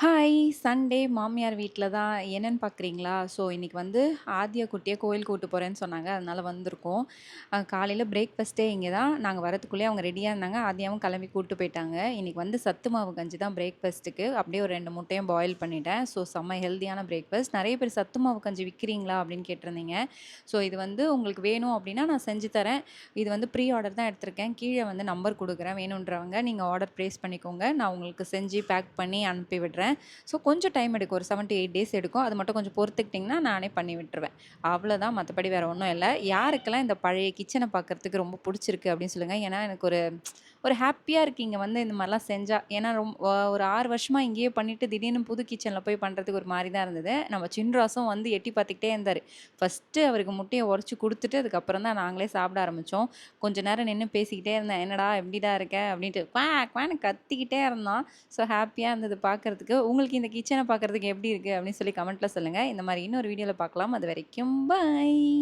Hi! Sunday மாமியார் வீட்ல தான். என்னன்னு பார்க்குறீங்களா? ஸோ இன்னைக்கு வந்து ஆதியா குட்டிய கோயிலுக்கு கூட்டு போறேன்னு சொன்னாங்க. அதனால வந்திருக்கோம். காலையில பிரேக்ஃபாஸ்ட்டே இங்க தான். நாங்க வரதுக்குள்ளயே அவங்க ரெடியா இருந்தாங்க. ஆதியாவும் கிளம்பி கூட்டு போயிட்டாங்க. இன்னைக்கு வந்து சத்து மாவு கஞ்சி தான் பிரேக்ஃபாஸ்ட்டுக்கு. அப்படியே ஒரு 2 முட்டையும் பாயில் பண்ணிட்டேன். ஸோ செம்ம ஹெல்தியான பிரேக்ஃபாஸ்ட். நெறைய பேர் சத்து மாவு கஞ்சி விக்கிறீங்களா? அப்படின்னு கேட்டிருந்தீங்க. ஸோ இது வந்து உங்களுக்கு வேணும் அப்படின்னா நான் செஞ்சு தரேன். இது வந்து ப்ரீ ஆர்டர் தான் எடுத்திருக்கேன். கீழ வந்து நம்பர் குடுக்குறேன். வேணுன்றவங்க நீங்க ஆர்டர் பிளேஸ் பண்ணிக்கோங்க. நான் உங்களுக்கு செஞ்சு பேக் பண்ணி அனுப்பி விடுறேன். ஸோ கொஞ்சம் டைம் எடுக்கும். ஒரு 7 to 8 டேஸ் எடுக்கும். அது மட்டும் கொஞ்சம் பொறுத்துக்கிட்டிங்கன்னா நானே பண்ணி விட்டுருவேன். அவ்வளோதான். மத்தபடி வேற ஒண்ணும் இல்ல. யாருக்கெல்லாம் இந்த பழைய கிச்சன பார்க்கறதுக்கு ரொம்ப புடிச்சிருக்கு அப்படின்னு சொல்லுங்க. ஏன்னா எனக்கு ஒரு ஒரு ஹேப்பியா இருக்கு இங்க வந்து இந்த மாரிலாம் செஞ்சா. ஏன்னா ஒரு 6 வருஷமா இங்கேயே பண்ணிட்டு திடீர்னு புது கிச்சன்ல போய் பண்றதுக்கு ஒரு மாரி தான் இருந்தது. நம்ம சின்ராசும் வந்து எட்டி பார்த்துக்கிட்டே இருந்தாரு. ஃபர்ஸ்ட்டு அவருக்கு முட்டைய உடைச்சு குடுத்துட்டு, அதுக்கப்புறம் தான் நாங்களே சாப்பிட ஆரம்பிச்சோம். கொஞ்ச நேரம் நின்னு பேசிக்கிட்டே இருந்தேன். "என்னடா எப்படிடா இருக்க?" அப்படின்ட்டு குவான்னு கத்திக்கிட்டே இருந்தான். ஸோ ஹேப்பியா இருந்தது பார்க்கறதுக்கு. உங்களுக்கு இந்த கிச்சன பார்க்கறதுக்கு எப்படி இருக்கு? அப்படின்னு சொல்லி கமெண்ட்ல சொல்லுங்க. இந்த மாரி இன்னொரு வீடியோல பார்க்கலாம். அதுவரைக்கும் பாய்.